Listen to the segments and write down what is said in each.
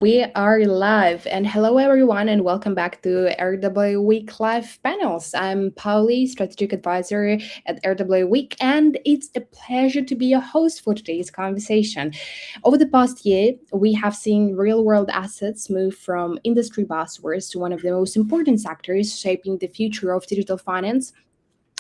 We are live, and hello everyone, and welcome back to RWA Week Live panels. I'm Pauli, strategic advisor at RWA Week, and it's a pleasure to be your host for today's conversation. Over the past year, we have seen real world assets move from industry buzzwords to one of the most important sectors shaping the future of digital finance.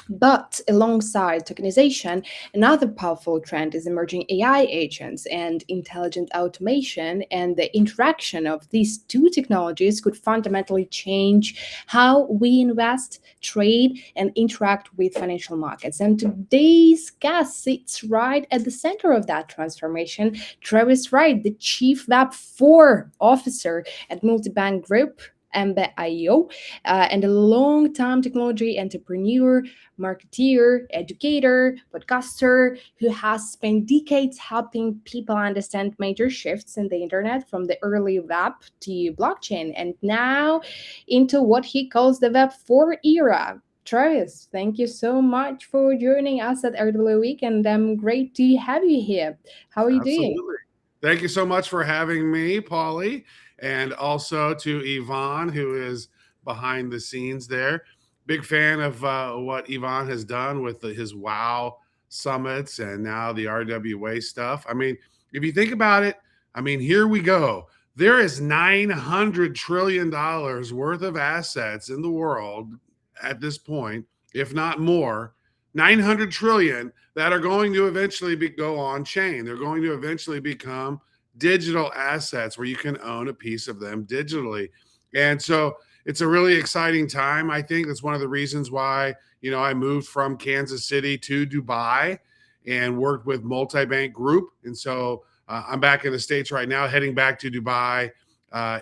But alongside tokenization, another powerful trend is emerging AI agents and intelligent automation, and the interaction of these two technologies could fundamentally change how we invest, trade, and interact with financial markets. And today's guest sits right at the center of that transformation. Travis Wright, the Chief Web4 Officer at Multibank Group. MBIO, and a long-time technology entrepreneur, marketeer, educator, podcaster who has spent decades helping people understand major shifts in the internet from the early web to blockchain and now into what he calls the Web 4 era. Travis, thank you so much for joining us at RW Week, and great to have you here. How are you doing? Absolutely. Thank you so much for having me, Paulie, and also to Yvonne, who is behind the scenes there. Big fan of what Yvonne has done with his WOW summits and now the RWA stuff. I mean, if you think about it, I mean, here we go. There is $900 trillion worth of assets in the world at this point, if not more. 900 trillion that are going to eventually go on chain. They're going to eventually become digital assets where you can own a piece of them digitally. And so it's a really exciting time. I think that's one of the reasons why, I moved from Kansas City to Dubai and worked with Multibank Group. And so I'm back in the States right now, heading back to Dubai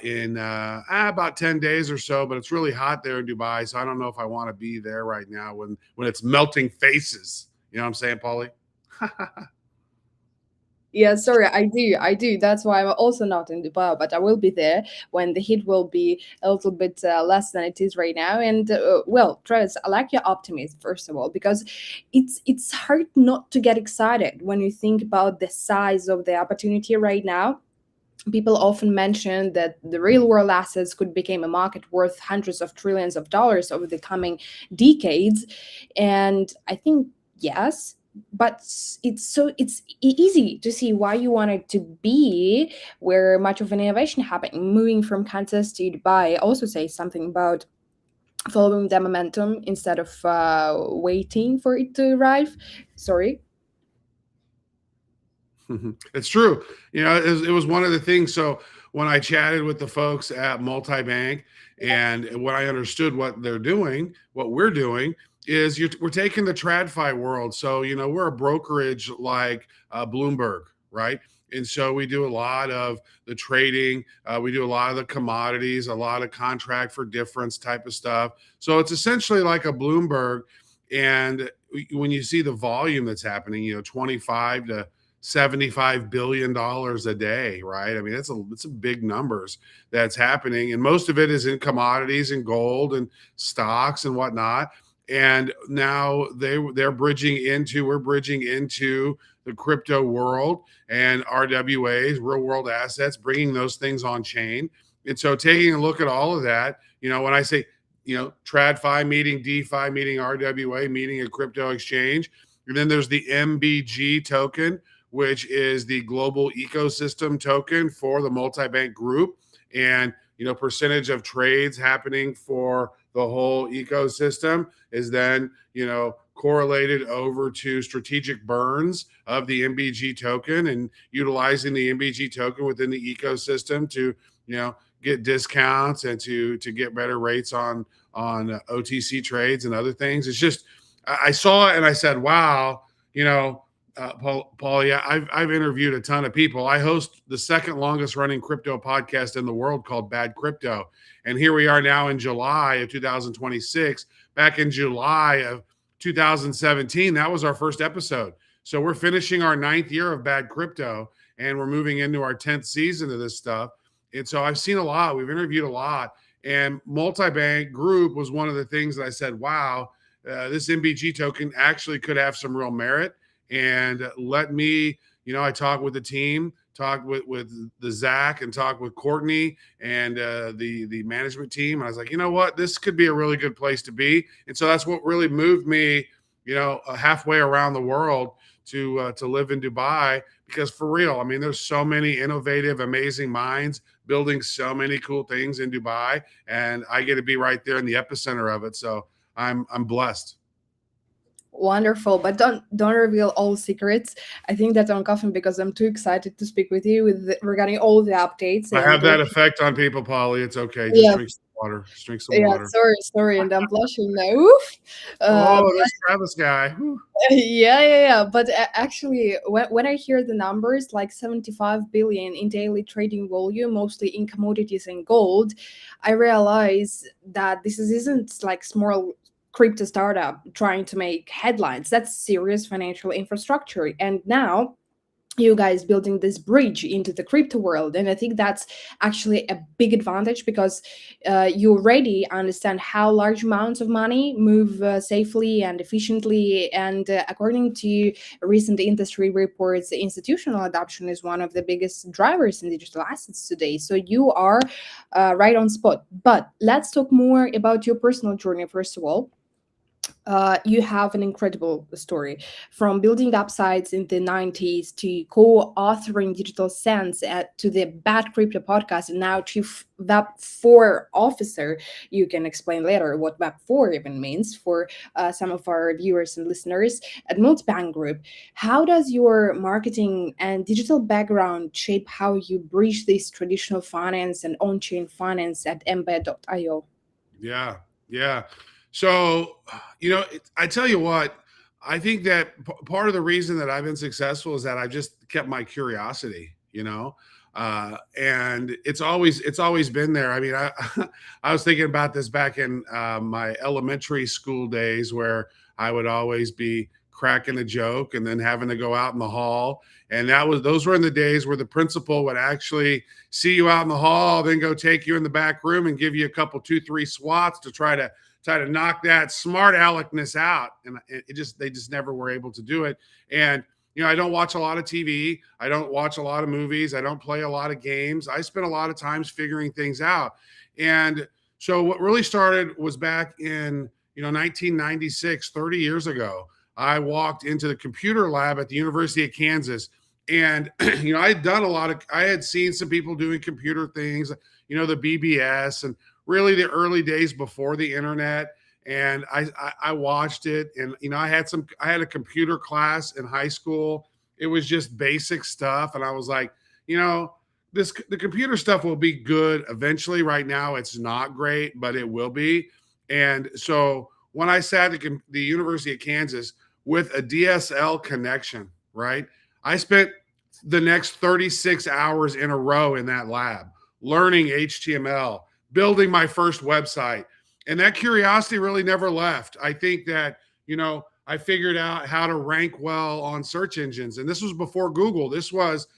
in about 10 days or so, but it's really hot there in Dubai. So I don't know if I want to be there right now when it's melting faces. You know what I'm saying, Paulie? Yeah, sorry, I do. That's why I'm also not in Dubai, but I will be there when the heat will be a little bit less than it is right now. And well, Travis, I like your optimism first of all because it's hard not to get excited when you think about the size of the opportunity right now. People often mention that the real world assets could become a market worth hundreds of trillions of dollars over the coming decades, and I think yes, but it's easy to see why you want it to be where much of an innovation happening. Moving from Kansas to Dubai also says something about following the momentum instead of waiting for it to arrive. Sorry. It's true. It was one of the things. So when I chatted with the folks at Multibank and when I understood what they're doing, what we're doing is we're taking the TradFi world. So, we're a brokerage like Bloomberg, right? And so we do a lot of the trading. We do a lot of the commodities, a lot of contract for difference type of stuff. So it's essentially like a Bloomberg. And when you see the volume that's happening, 25 to $75 billion a day, right? I mean, it's a big numbers that's happening, and most of it is in commodities and gold and stocks and whatnot. And now we're bridging into the crypto world and RWAs, real world assets, bringing those things on chain. And so taking a look at all of that, when I say, TradFi meeting, DeFi meeting, RWA meeting a crypto exchange, and then there's the MBG token, which is the global ecosystem token for the Multibank Group. And, percentage of trades happening for the whole ecosystem is then, correlated over to strategic burns of the MBG token and utilizing the MBG token within the ecosystem to, get discounts and to get better rates on OTC trades and other things. It's just, I saw it and I said, wow, Paul, yeah, I've interviewed a ton of people. I host the second longest running crypto podcast in the world called Bad Crypto. And here we are now in July of 2026. Back in July of 2017, that was our first episode. So we're finishing our 9th year of Bad Crypto and we're moving into our 10th season of this stuff. And so I've seen a lot. We've interviewed a lot. And Multibank Group was one of the things that I said, wow, this MBG token actually could have some real merit. And let me, I talked with the team, talked with the Zach and talked with Courtney and the management team. And I was like, you know what, this could be a really good place to be. And so that's what really moved me, halfway around the world to live in Dubai. Because for real, I mean, there's so many innovative, amazing minds building so many cool things in Dubai, and I get to be right there in the epicenter of it. So I'm blessed. Wonderful, but don't reveal all secrets. I think that's on coffin because I'm too excited to speak with you regarding all the updates I and have that what. effect on people, Polly. It's okay. Just Yeah, drink some water. Just drink some yeah. water. Sorry, and I'm blushing now. Oof. Oh, this Travis guy. Whew. Yeah. But actually, when I hear the numbers like 75 billion in daily trading volume, mostly in commodities and gold, I realize that isn't like small crypto startup trying to make headlines. That's serious financial infrastructure. And now you guys building this bridge into the crypto world, and I think that's actually a big advantage because you already understand how large amounts of money move safely and efficiently, and according to recent industry reports, institutional adoption is one of the biggest drivers in digital assets today. So you are right on spot. But let's talk more about your personal journey. First of all, you have an incredible story from building upsides in the 90s to co-authoring Digital Sense to the Bad Crypto podcast, and now chief Web4 officer. You can explain later what Web4 even means for some of our viewers and listeners at Multibank Group. How does your marketing and digital background shape how you bridge this traditional finance and on-chain finance at embed.io? Yeah, yeah. So, I tell you what, I think that part of the reason that I've been successful is that I've just kept my curiosity, and it's always been there. I mean, I I was thinking about this back in my elementary school days where I would always be cracking a joke and then having to go out in the hall. And those were in the days where the principal would actually see you out in the hall, then go take you in the back room and give you a couple, 2, 3 swats to try to knock that smart aleckness out. And they just never were able to do it. And I don't watch a lot of TV. I don't watch a lot of movies. I don't play a lot of games. I spend a lot of times figuring things out. And so what really started was back in 1996, 30 years ago. I walked into the computer lab at the University of Kansas, and I had seen some people doing computer things, the BBS, and really the early days before the internet. And I watched it, and I had a computer class in high school. It was just basic stuff, and I was like, the computer stuff will be good eventually. Right now, it's not great, but it will be. And so when I sat at the University of Kansas with a DSL connection, right, I spent the next 36 hours in a row in that lab learning HTML, building my first website. And that curiosity really never left. I think that, I figured out how to rank well on search engines. And this was before Google. This was,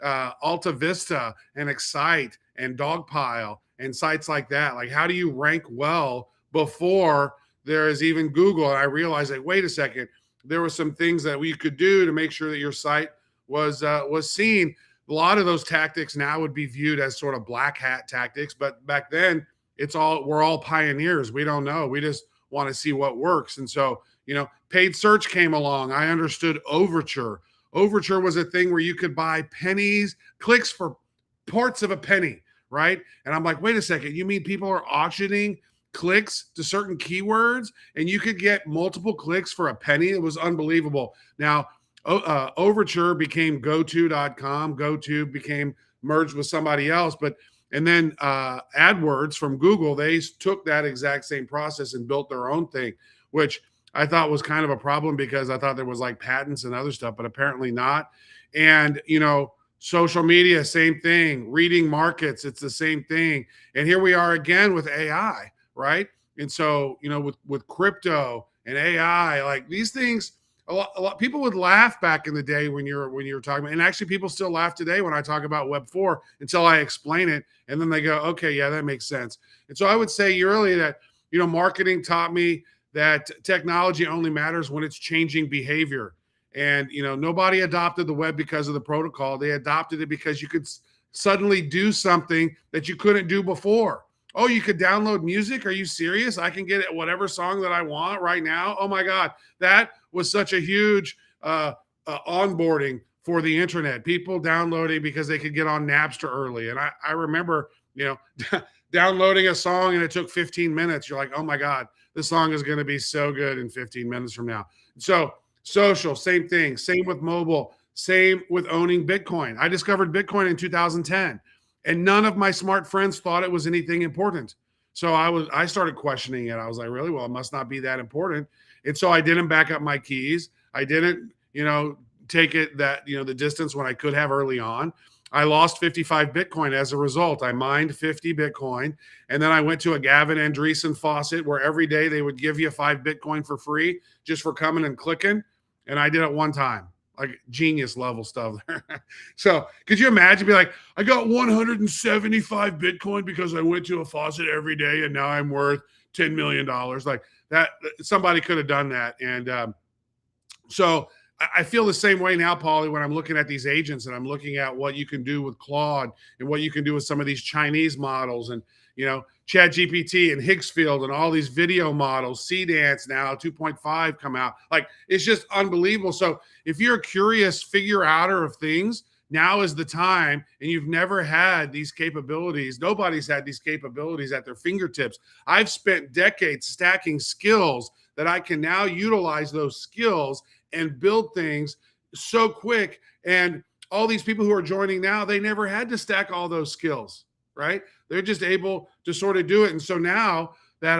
Alta Vista and Excite and Dogpile and sites like that. Like, how do you rank well before there is even Google? And I realized, like, wait a second, there were some things that we could do to make sure that your site was seen. A lot of those tactics now would be viewed as sort of black hat tactics, but back then we're all pioneers. We don't know. We just want to see what works. And so, paid search came along. I understood Overture. Overture was a thing where you could buy clicks for parts of a penny, right? And I'm like, wait a second, you mean people are auctioning clicks to certain keywords and you could get multiple clicks for a penny? It was unbelievable. Now, Overture became GoTo.com. GoTo became merged with somebody else, and then AdWords from Google, they took that exact same process and built their own thing, which I thought was kind of a problem because I thought there was like patents and other stuff, but apparently not. And, social media, same thing. Reading markets, it's the same thing. And here we are again with AI, right? And so, with crypto and AI, like these things, a lot people would laugh back in the day when you're talking about, and actually people still laugh today when I talk about Web4 until I explain it, and then they go, okay, yeah, that makes sense. And so I would say earlier that marketing taught me that technology only matters when it's changing behavior. And, nobody adopted the web because of the protocol. They adopted it because you could suddenly do something that you couldn't do before. Oh, you could download music? Are you serious? I can get whatever song that I want right now. Oh my God. That was such a huge onboarding for the internet. People downloading because they could get on Napster early. And I remember, downloading a song and it took 15 minutes. You're like, oh my God, this song is going to be so good in 15 minutes from now. So social, same thing. Same with mobile. Same with owning Bitcoin. I discovered Bitcoin in 2010, and none of my smart friends thought it was anything important. So I started questioning it. I was like, really? Well, it must not be that important. And so I didn't back up my keys. I didn't, take it the distance when I could have early on. I lost 55 Bitcoin as a result. I mined 50 Bitcoin. And then I went to a Gavin Andreessen faucet where every day they would give you 5 Bitcoin for free just for coming and clicking. And I did it one time, like genius level stuff there. So could you imagine be like, I got 175 Bitcoin because I went to a faucet every day and now I'm worth $10 million. Like that, somebody could have done that. And so I feel the same way now, Paulie, when I'm looking at these agents and I'm looking at what you can do with Claude and what you can do with some of these Chinese models and, Chat GPT and Higgsfield and all these video models, CDance now, 2.5 come out. Like, it's just unbelievable. So if you're a curious figure outer of things, now is the time, and you've never had these capabilities. Nobody's had these capabilities at their fingertips. I've spent decades stacking skills that I can now utilize those skills and build things so quick. And all these people who are joining now, they never had to stack all those skills, right? They're just able to sort of do it. And so now that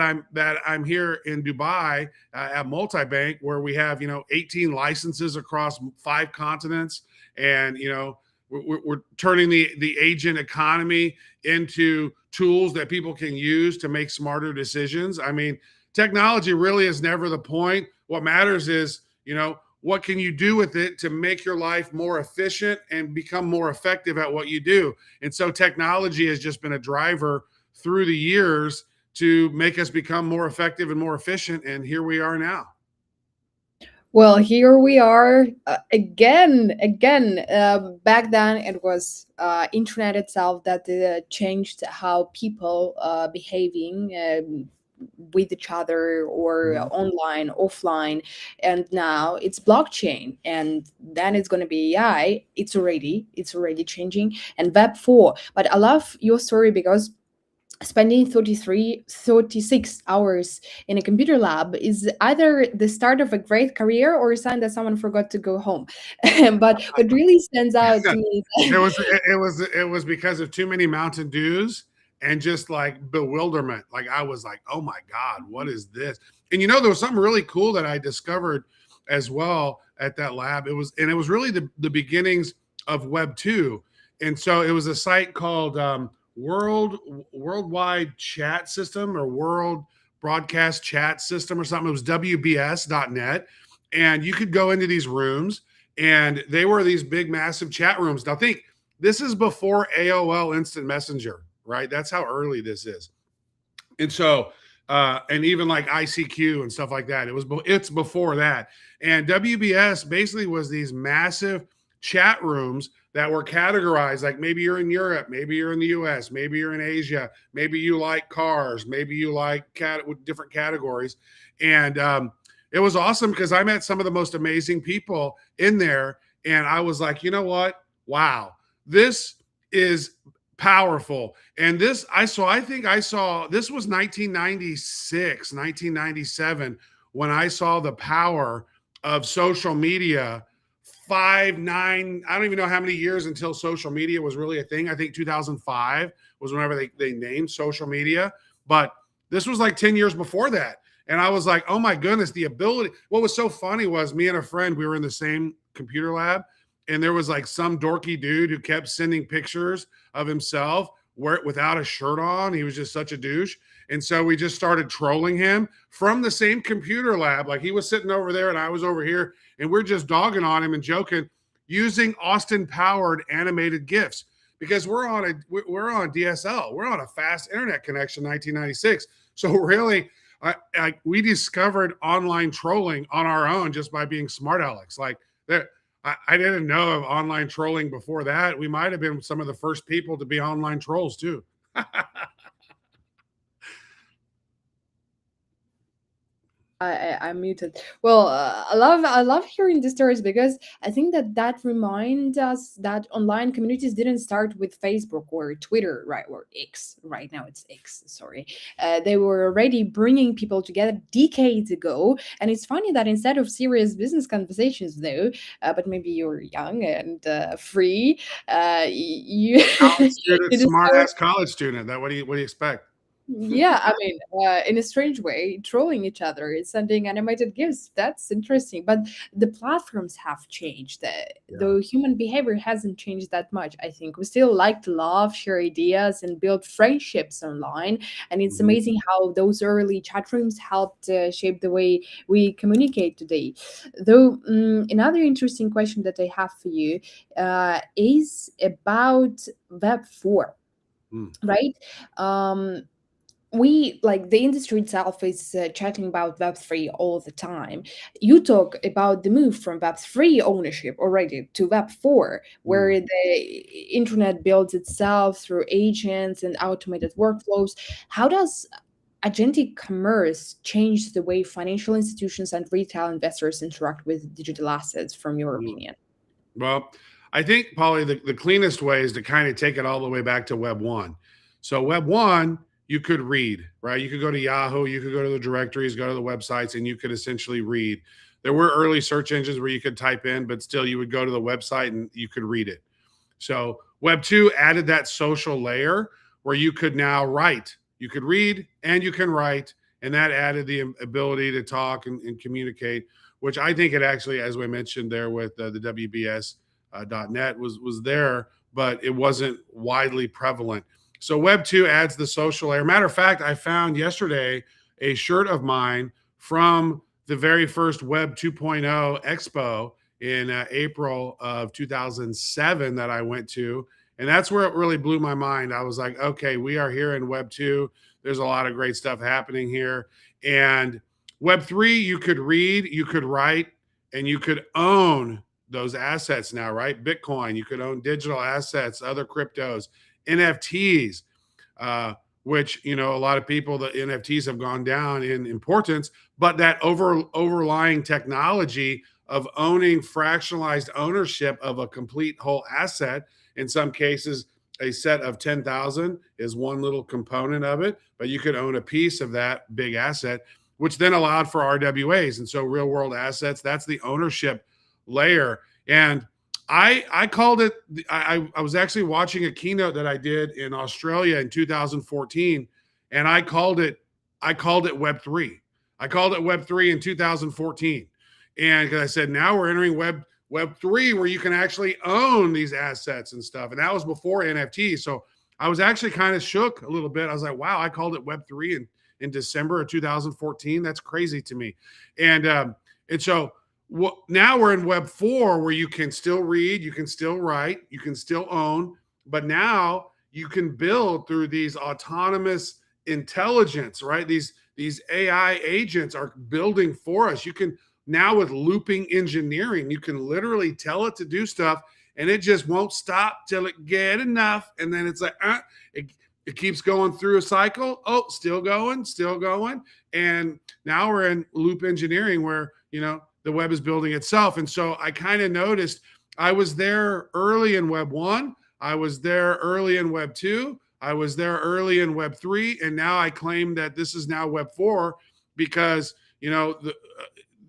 I'm here in Dubai at Multibank, where we have 18 licenses across 5 continents, and we're turning the agent economy into tools that people can use to make smarter decisions. I mean, technology really is never the point. What matters is what can you do with it to make your life more efficient and become more effective at what you do? And so technology has just been a driver through the years to make us become more effective and more efficient. And here we are now. Well, here we are again. Back then, it was internet itself that changed how people behaving with each other or online, offline, and now it's blockchain, and then it's going to be AI. It's already changing, and Web4. But I love your story because spending 36 hours in a computer lab is either the start of a great career or a sign that someone forgot to go home. But what really stands out to me it was because of too many Mountain Dews and just like bewilderment. Like I was like, oh my God, what is this? And there was something really cool that I discovered as well at that lab. It was really the beginnings of Web 2. And so it was a site called Worldwide Chat System or World Broadcast Chat System or something. It was WBS.net. And you could go into these rooms, and they were these big, massive chat rooms. Now think, this is before AOL Instant Messenger, right? That's how early this is. And so, and even like ICQ and stuff like that, it's before that. And WBS basically was these massive chat rooms that were categorized, like maybe you're in Europe, maybe you're in the US, maybe you're in Asia, maybe you like cars, maybe you like different categories. And it was awesome because I met some of the most amazing people in there. And I was like, you know what? Wow, this is powerful. And this, I think I saw, this was 1996, 1997, when I saw the power of social media. 5, 9, I don't even know how many years until social media was really a thing. I think 2005 was whenever they named social media. But this was like 10 years before that. And I was like, oh my goodness, the ability. What was so funny was me and a friend, we were in the same computer lab. And there was like some dorky dude who kept sending pictures of himself without a shirt on. He was just such a douche. And so we just started trolling him from the same computer lab. Like he was sitting over there and I was over here, and we're just dogging on him and joking using Austin powered animated GIFs because we're on DSL. We're on a fast internet connection, 1996. So really, we discovered online trolling on our own just by being smart Alex. Like I didn't know of online trolling before that. We might have been some of the first people to be online trolls too. I'm muted. Well, I love hearing the stories because I think that reminds us that online communities didn't start with Facebook or Twitter, right, or X. Right now it's X. Sorry, they were already bringing people together decades ago. And it's funny that instead of serious business conversations, though, but maybe you're young and free, you College student, you smart discover. ass college student. That what do you expect? Yeah, I mean, in a strange way, trolling each other, sending animated gifs. That's interesting. But the platforms have changed. Yeah. Though human behavior hasn't changed that much, I think. We still like to love, share ideas, and build friendships online. And it's Mhm. amazing how those early chat rooms helped shape the way we communicate today. Though, another interesting question that I have for you is about Web4, Mm. right? Um, we like the industry itself is chatting about Web3 all the time. You talk about the move from Web3 ownership already to Web4, Mm. where the internet builds itself through agents and automated workflows. How does agentic commerce change the way financial institutions and retail investors interact with digital assets, from your Mm. opinion? Well, I think, Polly, the cleanest way is to kind of take it all the way back to Web 1. So, Web 1, you could read, right? You could go to Yahoo, you could go to the directories, go to the websites, and you could essentially read. There were early search engines where you could type in, but still you would go to the website and you could read it. So, Web 2 added that social layer where you could now write. You could read and you can write. And that added the ability to talk and communicate, which I think it actually, as we mentioned there with the WBS .net was there, but it wasn't widely prevalent. So Web 2 adds the social layer. Matter of fact, I found yesterday a shirt of mine from the very first Web 2.0 Expo in April of 2007 that I went to. And that's where it really blew my mind. I was like, okay, we are here in Web 2. There's a lot of great stuff happening here. And Web 3, you could read, you could write, and you could own those assets now, right? Bitcoin, you could own digital assets, other cryptos, NFTs, which, you know, a lot of people, the NFTs have gone down in importance, but that overlying technology of owning fractionalized ownership of a complete whole asset, in some cases, a set of 10,000 is one little component of it, but you could own a piece of that big asset, which then allowed for RWAs. And so real world assets, that's the ownership layer. And I called it. I was actually watching a keynote that I did in Australia in 2014, and I called it Web 3. I called it Web 3 in 2014, and because I said now we're entering Web 3 where you can actually own these assets and stuff, and that was before NFT. So I was actually kind of shook a little bit. I was like, wow, I called it Web 3 in December of 2014. That's crazy to me, and so now we're in Web 4 where you can still read, you can still write, you can still own, but now you can build through these autonomous intelligence, right? These AI agents are building for us. You can now, with looping engineering, you can literally tell it to do stuff and it just won't stop till it get enough. And then it's like, it keeps going through a cycle. Oh, still going, still going. And now we're in loop engineering where, you know, the web is building itself. And so I kind of noticed I was there early in Web 1. I was there early in Web 2. I was there early in Web 3. And now I claim that this is now Web 4 because, you know,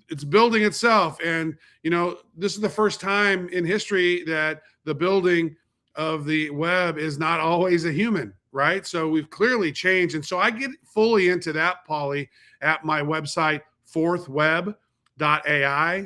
it's building itself. And, you know, this is the first time in history that the building of the web is not always a human, right? So we've clearly changed. And so I get fully into that, Polly, at my website, fourthweb.ai,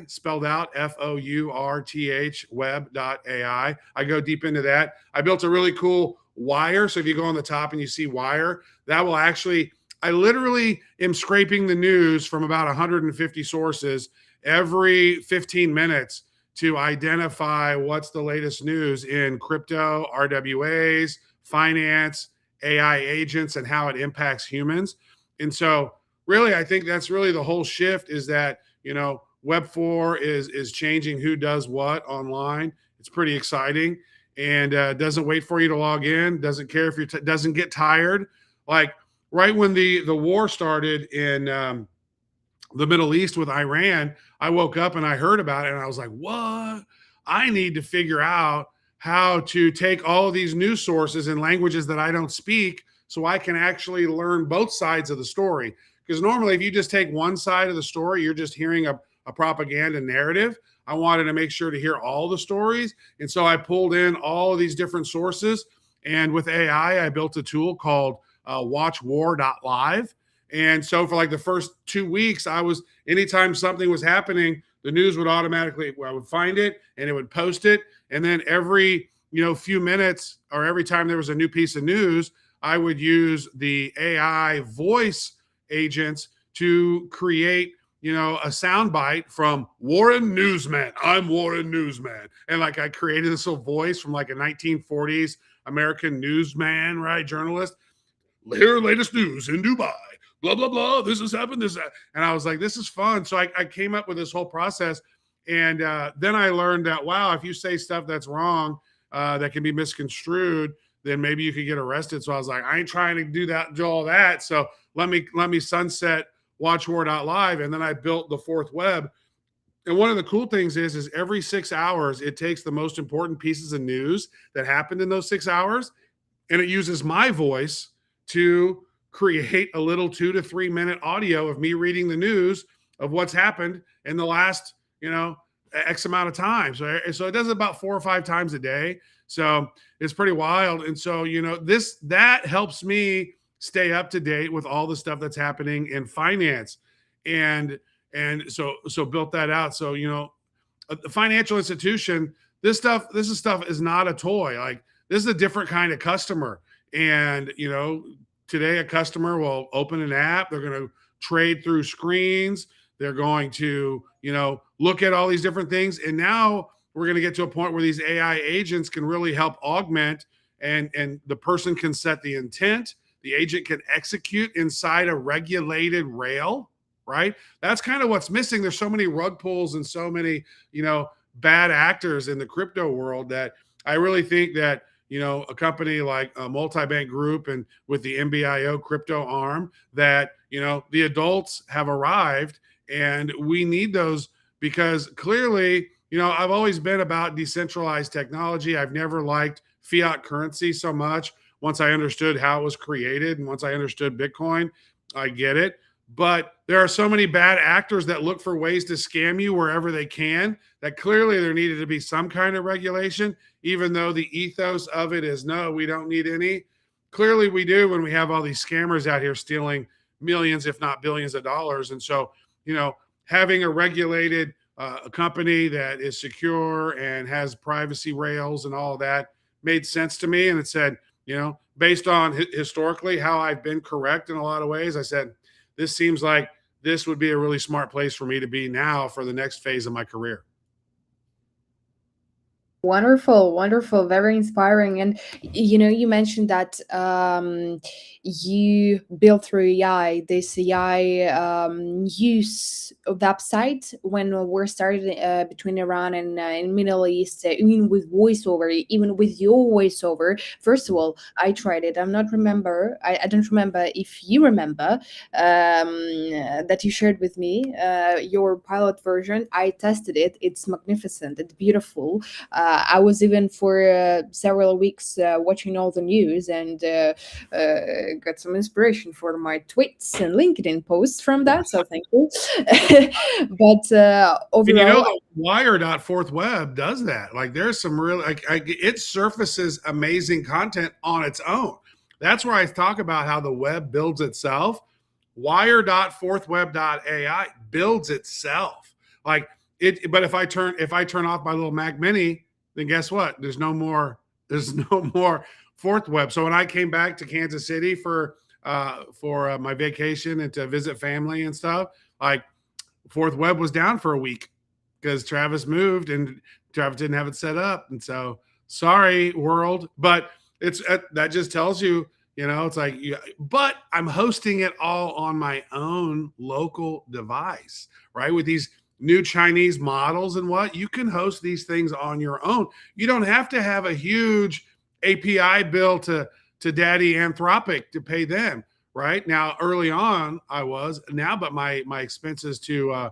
spelled out FOURTH web.ai. I go deep into that. I built a really cool wire. So if you go on the top and you see wire, that will actually, I literally am scraping the news from about 150 sources every 15 minutes to identify what's the latest news in crypto, RWAs, finance, AI agents, and how it impacts humans. And so, really, I think that's really the whole shift is that, you know, Web4 is changing who does what online. It's pretty exciting, and doesn't wait for you to log in. Doesn't care if you doesn't get tired. Like right when the war started in the Middle East with Iran, I woke up and I heard about it, and I was like, what? I need to figure out how to take all of these news sources in languages that I don't speak so I can actually learn both sides of the story. Because normally, if you just take one side of the story, you're just hearing a propaganda narrative. I wanted to make sure to hear all the stories. And so I pulled in all of these different sources. And with AI, I built a tool called watchwar.live. And so for like the first 2 weeks, I was, anytime something was happening, the news would automatically, I would find it and it would post it. And then every, few minutes or every time there was a new piece of news, I would use the AI voice agents to create, a soundbite from Warren Newsman. I'm Warren Newsman. And like I created this little voice from like a 1940s American newsman, right? Journalist. Here, latest news in Dubai. Blah, blah, blah. This has happened. This, and I was like, this is fun. So I came up with this whole process. And then I learned that, wow, if you say stuff that's wrong, that can be misconstrued, then maybe you could get arrested. So I was like, I ain't trying to do all that. So let me sunset watchwar.live. And then I built the fourth web. And one of the cool things is every 6 hours, it takes the most important pieces of news that happened in those 6 hours, and it uses my voice to create a little 2 to 3 minute audio of me reading the news of what's happened in the last, X amount of time. So it does it about 4 or 5 times a day. So it's pretty wild. And so, that helps me stay up to date with all the stuff that's happening in finance. And so built that out. So, the financial institution, this stuff is not a toy. Like this is a different kind of customer. And, today a customer will open an app. They're going to trade through screens. They're going to, look at all these different things. And now we're going to get to a point where these AI agents can really help augment, and the person can set the intent. The agent can execute inside a regulated rail, right? That's kind of what's missing. There's so many rug pulls and so many, bad actors in the crypto world that I really think that, a company like a Multibank Group and with the MBIO crypto arm, that, the adults have arrived, and we need those because clearly, I've always been about decentralized technology. I've never liked fiat currency so much. Once I understood how it was created and once I understood Bitcoin, I get it. But there are so many bad actors that look for ways to scam you wherever they can, that clearly there needed to be some kind of regulation, even though the ethos of it is no, we don't need any. Clearly we do when we have all these scammers out here stealing millions, if not billions of dollars. And so, having a regulated a company that is secure and has privacy rails and all of that made sense to me. And it said, based on historically how I've been correct in a lot of ways, I said, this seems like this would be a really smart place for me to be now for the next phase of my career. Wonderful, wonderful, very inspiring. And you mentioned that you built through AI this AI use website when war started between Iran and Middle East, even with voiceover, even with your voiceover. First of all, I tried it. I don't remember if you remember that you shared with me your pilot version. I tested it. It's magnificent. It's beautiful. I was even for several weeks watching all the news and got some inspiration for my tweets and LinkedIn posts from that. So thank you. But overall, the Wire.fourth web does that. Like there's some really, it surfaces amazing content on its own. That's where I talk about how the web builds itself. Wire.fourthweb.ai builds itself. Like it, but if I turn off my little Mac Mini, then guess what? There's no more fourth web. So when I came back to Kansas City for my vacation and to visit family and stuff, like fourth web was down for a week because Travis moved and Travis didn't have it set up. And so sorry, world, but it's that just tells you, it's like, but I'm hosting it all on my own local device, right? With these new Chinese models and what, you can host these things on your own. You don't have to have a huge API bill to Daddy Anthropic to pay them. Right now, early on, I was now, but my expenses to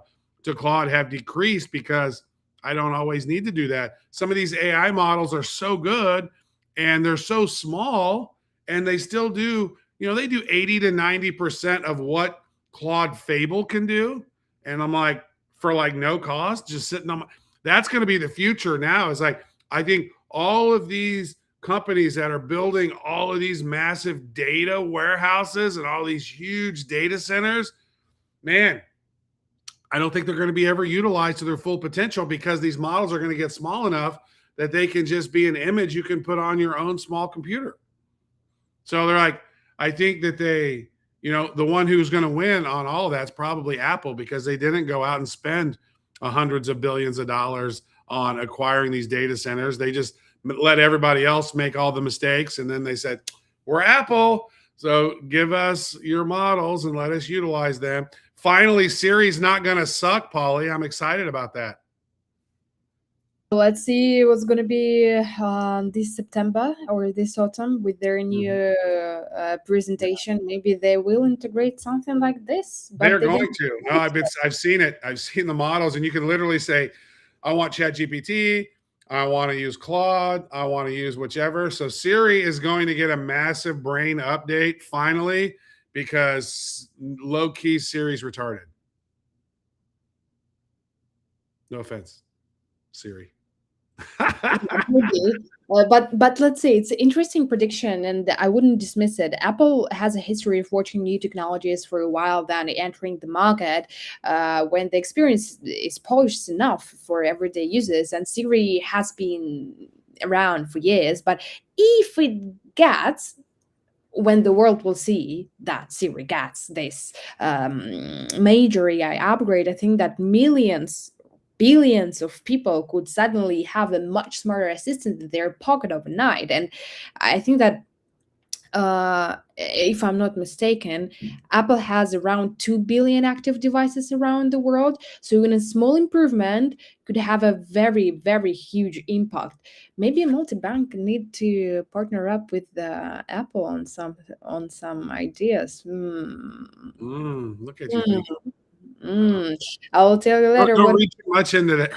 Claude have decreased because I don't always need to do that. Some of these AI models are so good and they're so small, and they still do, they do 80 to 90% of what Claude Fable can do. And I'm like, for like no cost, just sitting on that's going to be the future now. Is like, I think all of these companies that are building all of these massive data warehouses and all these huge data centers, man, I don't think they're going to be ever utilized to their full potential because these models are going to get small enough that they can just be an image you can put on your own small computer. So they're like, I think that the one who's going to win on all of that's probably Apple, because they didn't go out and spend hundreds of billions of dollars on acquiring these data centers. They just let everybody else make all the mistakes. And then they said, we're Apple, so give us your models and let us utilize them. Finally, Siri's not going to suck, Polly. I'm excited about that. Let's see what's going to be this September or this autumn with their new presentation. Maybe they will integrate something like this. But they're going to. No, I've seen it. I've seen the models, and you can literally say, I want ChatGPT, I want to use Claude, I want to use whichever. So Siri is going to get a massive brain update finally, because low-key Siri's retarded. No offense, Siri. But let's say it's an interesting prediction, and I wouldn't dismiss it. Apple has a history of watching new technologies for a while, then entering the market when the experience is polished enough for everyday users. And Siri has been around for years, but if it gets when the world will see that Siri gets this major AI upgrade, I think that billions of people could suddenly have a much smarter assistant in their pocket overnight. And I think that if I'm not mistaken, Apple has around 2 billion active devices around the world. So even a small improvement could have a very, very huge impact. Maybe a multi-bank need to partner up with Apple on some ideas. Look at you. I'll tell you later. Don't read too much into that.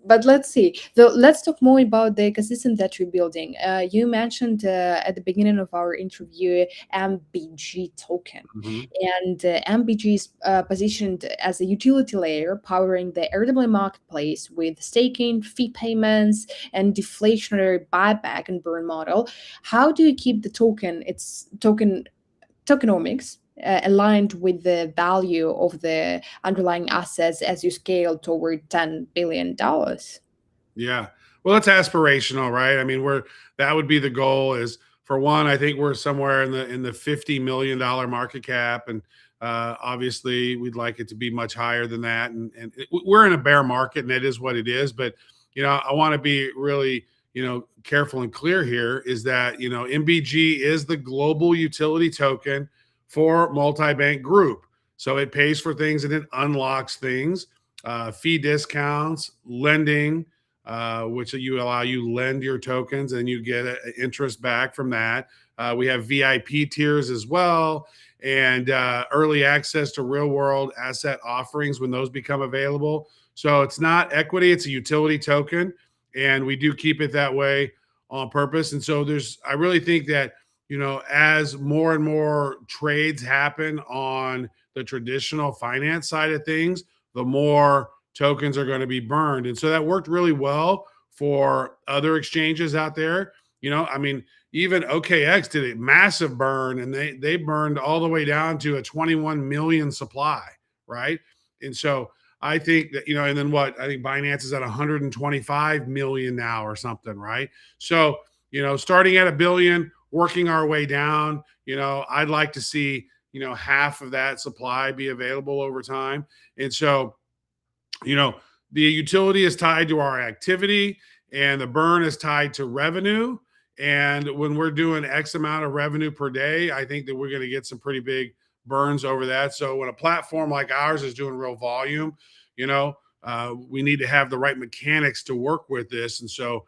But let's see. Let's talk more about the ecosystem that you're building. You mentioned at the beginning of our interview MBG token, and MBG is positioned as a utility layer powering the RWA marketplace with staking, fee payments, and deflationary buyback and burn model. How do you keep the tokenomics aligned with the value of the underlying assets as you scale toward $10 billion? Yeah. Well, it's aspirational, right? I mean, that would be the goal. Is, for one, I think we're somewhere in the $50 million market cap. And obviously we'd like it to be much higher than that. And we're in a bear market, and it is what it is. But, I want to be really, careful and clear here, is that, MBG is the global utility token for Multibank Group. So it pays for things and it unlocks things, fee discounts, lending, which you lend your tokens and you get interest back from that. We have VIP tiers as well, and early access to real world asset offerings when those become available. So it's not equity, it's a utility token, and we do keep it that way on purpose. And so I really think that, as more and more trades happen on the traditional finance side of things, the more tokens are going to be burned. And so that worked really well for other exchanges out there. I mean, even OKX did a massive burn, and they burned all the way down to a 21 million supply, right? And so I think that, and then I think Binance is at 125 million now or something, right? So, starting at $1 billion, working our way down, I'd like to see, half of that supply be available over time. And so, the utility is tied to our activity, and the burn is tied to revenue. And when we're doing X amount of revenue per day, I think that we're going to get some pretty big burns over that. So when a platform like ours is doing real volume, you know, we need to have the right mechanics to work with this. And so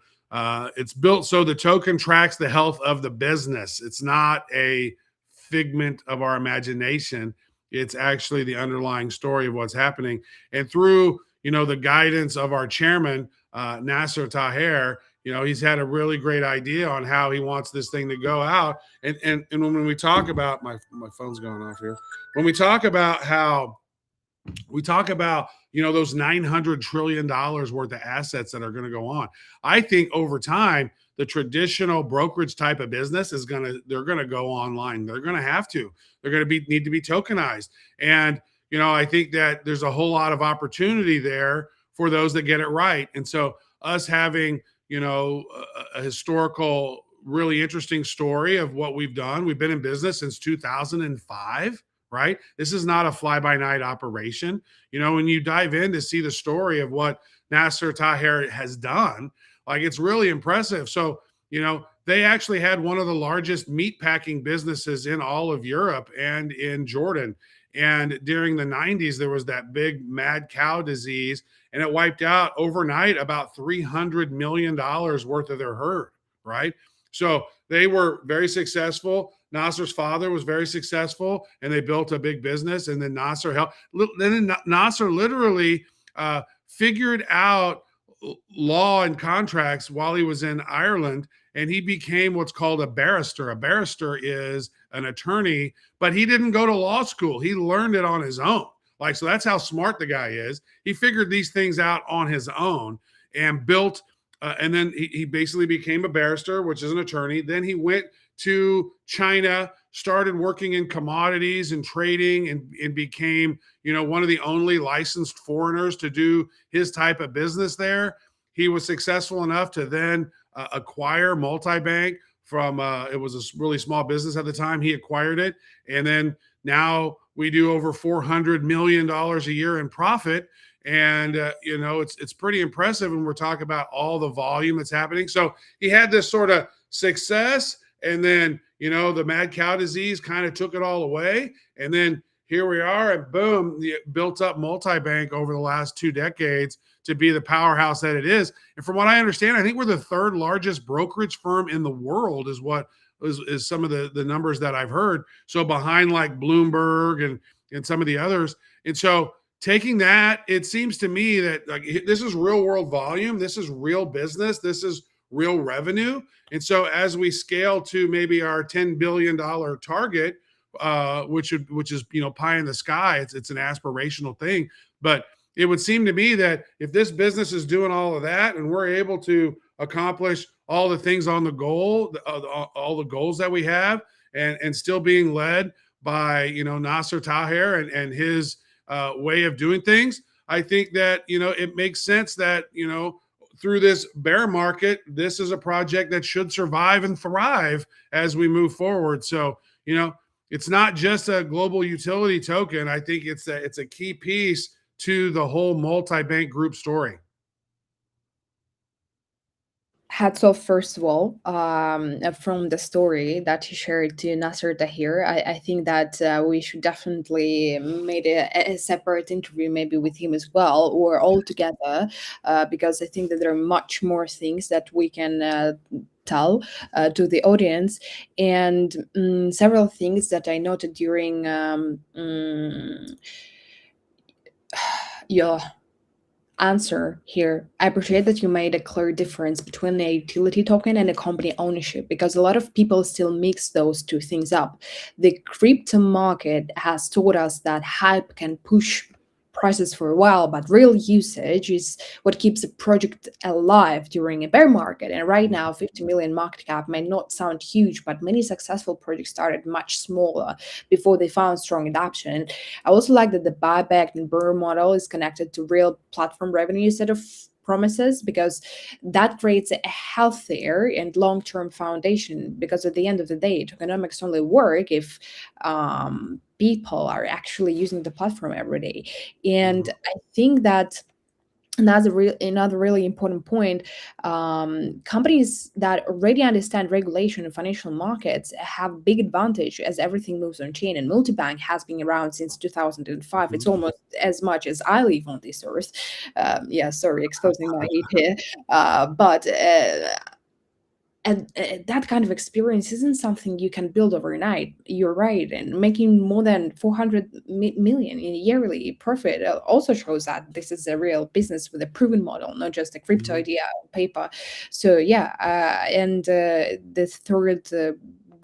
it's built so the token tracks the health of the business. It's not a figment of our imagination. It's actually the underlying story of what's happening. And through, the guidance of our chairman, Nasser Taher, he's had a really great idea on how he wants this thing to go out. And when we talk about my phone's going off here, when we talk about how we talk about those $900 trillion worth of assets that are going to go on, I think over time the traditional brokerage type of business they're going to go online. They're going to have to. They're going to need to be tokenized. And I think that there's a whole lot of opportunity there for those that get it right. And so us having a historical, really interesting story of what we've done. We've been in business since 2005. Right? This is not a fly by night operation. When you dive in to see the story of what Nasser Taher has done, like, it's really impressive. So, they actually had one of the largest meat packing businesses in all of Europe and in Jordan. And during the 90s, there was that big mad cow disease, and it wiped out overnight about $300 million worth of their herd. Right? So they were very successful. Nasser's father was very successful, and they built a big business. And then Nasser helped. Then Nasser literally figured out law and contracts while he was in Ireland, and he became what's called a barrister. A barrister is an attorney, but he didn't go to law school. He learned it on his own. So that's how smart the guy is. He figured these things out on his own and built. And then he basically became a barrister, which is an attorney. Then he went to China, started working in commodities and trading, and became, one of the only licensed foreigners to do his type of business there. He was successful enough to then acquire Multibank from, it was a really small business at the time. He acquired it. And then now we do over $400 million a year in profit. And, it's pretty impressive when we're talking about all the volume that's happening. So he had this sort of success, and then, the mad cow disease kind of took it all away. And then here we are, and boom, built up Multibank over the last 2 decades to be the powerhouse that it is. And from what I understand, I think we're the third largest brokerage firm in the world is what is some of the numbers that I've heard. So behind like Bloomberg and some of the others. And so taking that, it seems to me that this is real world volume. This is real business. This is real revenue. And so as we scale to maybe our $10 billion target, which is, pie in the sky, it's an aspirational thing. But it would seem to me that if this business is doing all of that and we're able to accomplish all the things on the goal, all the goals that we have, and still being led by, Nasser Taher and his way of doing things, I think that, it makes sense that, through this bear market, this is a project that should survive and thrive as we move forward. So, it's not just a global utility token. I think it's a key piece to the whole multi-bank group story. Hats off, first of all, from the story that you shared to Nasser Tahir. I think that we should definitely make a separate interview, maybe with him as well, or all together, because I think that there are much more things that we can tell to the audience, and several things that I noted during your answer here. I appreciate that you made a clear difference between a utility token and a company ownership, because a lot of people still mix those two things up. The crypto market has taught us that hype can push prices for a while, but real usage is what keeps a project alive during a bear market. And right now, 50 million market cap may not sound huge, but many successful projects started much smaller before they found strong adoption. I also like that the buyback and burn model is connected to real platform revenue instead of promises, because that creates a healthier and long-term foundation. Because at the end of the day, tokenomics only work if people are actually using the platform every day. And I think that And that's another really important point. Companies that already understand regulation and financial markets have big advantage as everything moves on chain. And Multibank has been around since 2005. It's Mhm. almost as much as I live on this earth. Yeah, sorry, exposing my age here. But and that kind of experience isn't something you can build overnight. You're right, and making more than 400 million in yearly profit also shows that this is a real business with a proven model, not just a crypto Mhm. idea on paper. So yeah, and the third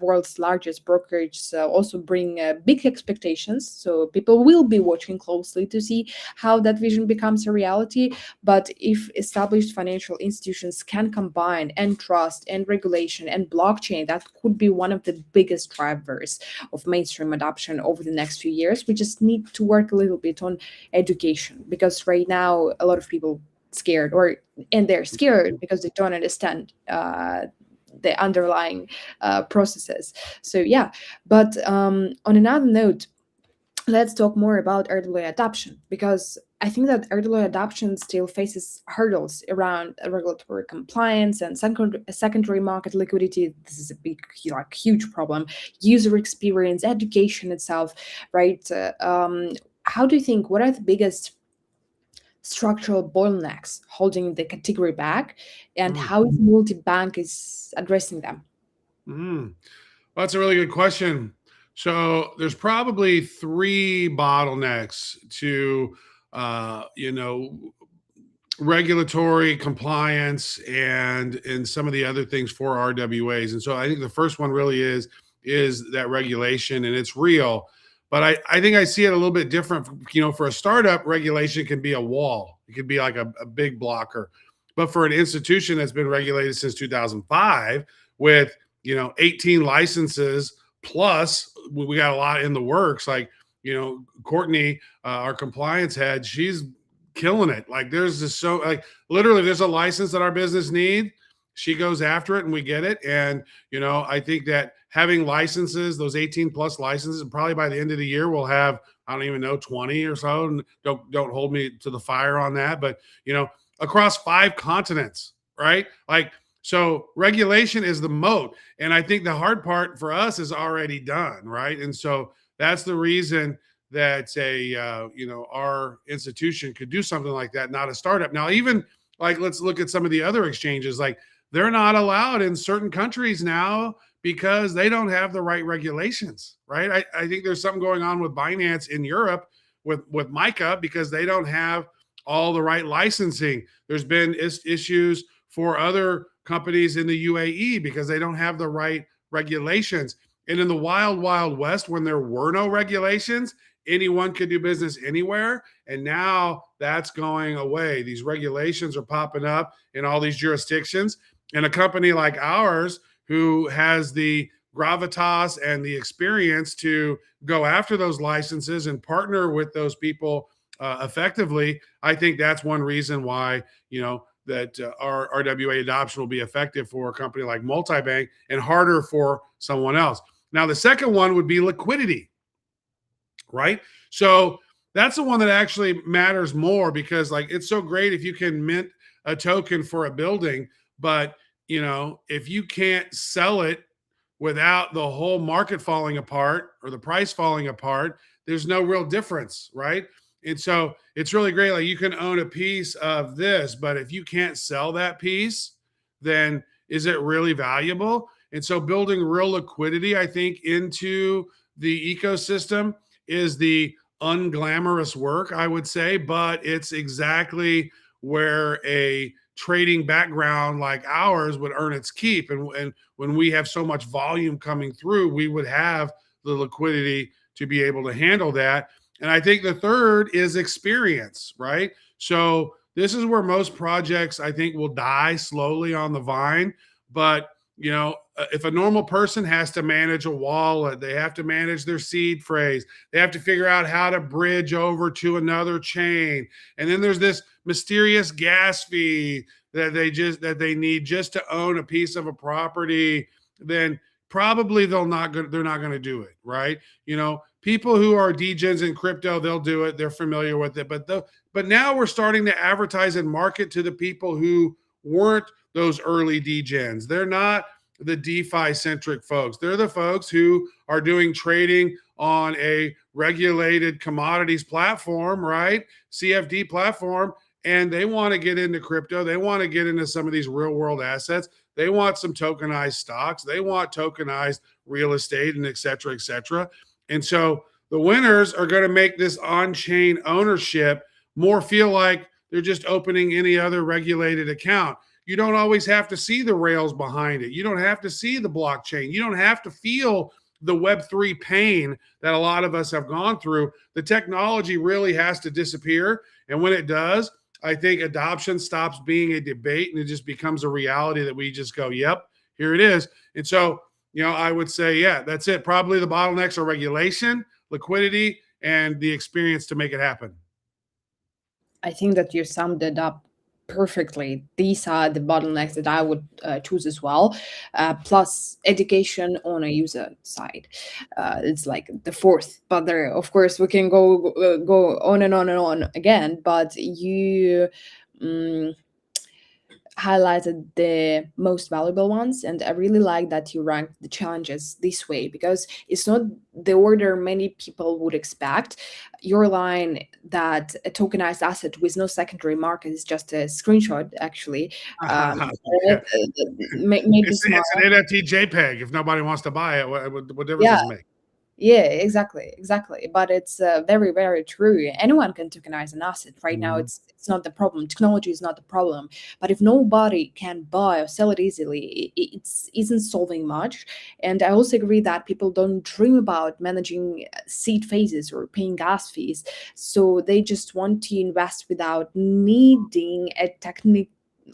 world's largest brokerage also bring big expectations, so people will be watching closely to see how that vision becomes a reality. But if established financial institutions can combine and trust and regulation and blockchain, that could be one of the biggest drivers of mainstream adoption over the next few years. We just need to work a little bit on education, because right now a lot of people scared, or and they're scared because they don't understand the underlying processes. So yeah, but on another note, let's talk more about RWA adoption, because I think that RWA adoption still faces hurdles around regulatory compliance and secondary market liquidity. This is a big, like, huge problem. User experience, education itself, right? How do you think? What are the biggest structural bottlenecks holding the category back, and Mm. how is multi-bank is addressing them? Mm. Well, that's a really good question. So there's probably three bottlenecks to, you know, regulatory compliance and some of the other things for RWAs. And so I think the first one really is that regulation, and it's real. But I think I see it a little bit different. You know, for a startup, regulation can be a wall. It could be like a big blocker. But for an institution that's been regulated since 2005 with, 18 licenses plus we got a lot in the works. Like, Courtney, our compliance head, she's killing it. Like, there's this, so like, literally, if there's a license that our business need, she goes after it and we get it. And I think that having licenses, those 18 plus licenses, and probably by the end of the year we'll have, I don't even know, 20 or so. And don't hold me to the fire on that, but across 5 continents, right? Like, so regulation is the moat. And I think the hard part for us is already done, right? And so that's the reason that our institution could do something like that, not a startup. Now, even like, let's look at some of the other exchanges. Like, they're not allowed in certain countries now because they don't have the right regulations, right? I think there's something going on with Binance in Europe with Mica because they don't have all the right licensing. There's been issues for other companies in the UAE because they don't have the right regulations. And in the wild, wild west, when there were no regulations, anyone could do business anywhere. And now that's going away. These regulations are popping up in all these jurisdictions. And a company like ours, who has the gravitas and the experience to go after those licenses and partner with those people effectively, I think that's one reason why, that our RWA adoption will be effective for a company like Multibank and harder for someone else. Now, the second one would be liquidity, right? So that's the one that actually matters more because, like, it's so great if you can mint a token for a building, but if you can't sell it without the whole market falling apart or the price falling apart, there's no real difference, right? And so it's really great. Like, you can own a piece of this, but if you can't sell that piece, then is it really valuable? And so building real liquidity, I think, into the ecosystem is the unglamorous work, I would say, but it's exactly where a trading background like ours would earn its keep. And when we have so much volume coming through, we would have the liquidity to be able to handle that. And I think the third is experience, right? So this is where most projects, I think, will die slowly on the vine. But if a normal person has to manage a wallet, they have to manage their seed phrase, they have to figure out how to bridge over to another chain, and then there's this mysterious gas fee that they need just to own a piece of a property, then probably they're not going to do it, right? people who are degens in crypto, they'll do it. They're familiar with it. But now we're starting to advertise and market to the people who weren't those early degens. They're not the DeFi centric folks. They're the folks who are doing trading on a regulated commodities platform, right? CFD platform. And they want to get into crypto. They want to get into some of these real world assets. They want some tokenized stocks. They want tokenized real estate and et cetera, et cetera. And so the winners are going to make this on-chain ownership more feel like they're just opening any other regulated account. You don't always have to see the rails behind it. You don't have to see the blockchain. You don't have to feel the Web3 pain that a lot of us have gone through. The technology really has to disappear. And when it does, I think adoption stops being a debate and it just becomes a reality that we just go, yep, here it is. And so, I would say, yeah, that's it. Probably the bottlenecks are regulation, liquidity, and the experience to make it happen. I think that you summed it up perfectly. These are the bottlenecks that I would choose as well, plus education on a user side. It's like the fourth, but there, of course, we can go on and on and on again. But you highlighted the most valuable ones, and I really like that you ranked the challenges this way, because it's not the order many people would expect. Your line that a tokenized asset with no secondary market is just a screenshot, actually, Yeah. made me It's smile. an NFT JPEG. If nobody wants to buy it, what difference Yeah, does it make? yeah, exactly. But it's very, very true. Anyone can tokenize an asset. Right now, Mhm. it's not the problem. Technology is not the problem. But if nobody can buy or sell it easily, it isn't solving much. And I also agree that people don't dream about managing seed phases or paying gas fees. So they just want to invest without needing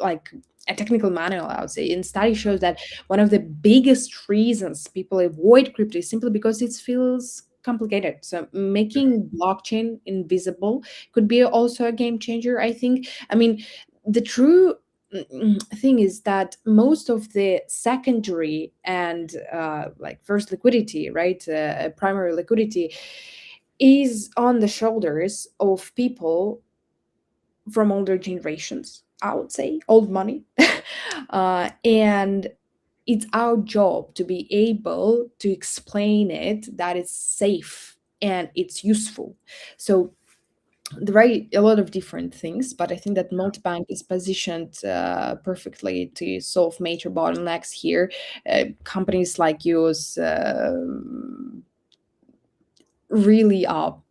like a technical manual, I would say. And study shows that one of the biggest reasons people avoid crypto is simply because it feels complicated. So making blockchain invisible could be also a game changer, I think. I mean, the true thing is that most of the secondary and like first liquidity, right, primary liquidity, is on the shoulders of people from older generations, I would say, old money. And it's our job to be able to explain it that it's safe and it's useful. So there are a lot of different things, but I think that Multibank is positioned perfectly to solve major bottlenecks here. Companies like yours really are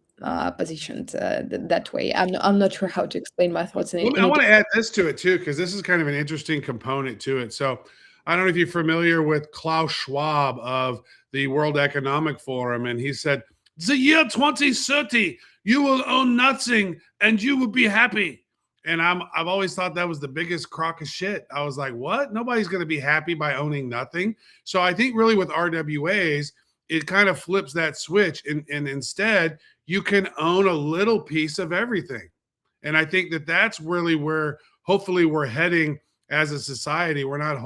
positioned that way. I'm not sure how to explain my thoughts I in a want to add this to it too, because this is kind of an interesting component to it. So I don't know if you're familiar with Klaus Schwab of the World Economic Forum, and he said, "The year 2030, you will own nothing and you will be happy." And I've always thought that was the biggest crock of shit. I was like, what? Nobody's going to be happy by owning nothing. So I think really with RWAs, it kind of flips that switch, and instead you can own a little piece of everything. And I think that that's really where hopefully we're heading as a society. We're not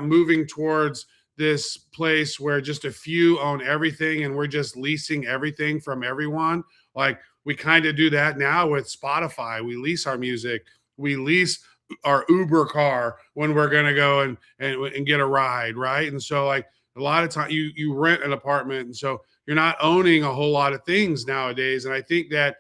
moving towards this place where just a few own everything and we're just leasing everything from everyone. Like we kind of do that now with Spotify. We lease our music, we lease our Uber car when we're going to go and get a ride, right? And so like a lot of time you rent an apartment, and so you're not owning a whole lot of things nowadays. And I think that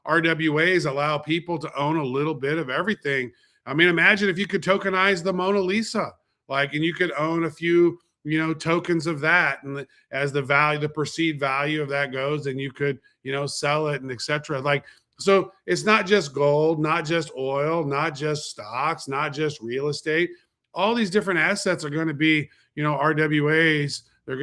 RWAs allow people to own a little bit of everything. I mean, imagine if you could tokenize the Mona Lisa, like, and you could own a few, tokens of that. And as the perceived value of that goes, then you could, sell it and etc. Like, so it's not just gold, not just oil, not just stocks, not just real estate. All these different assets are going to be, RWAs. They're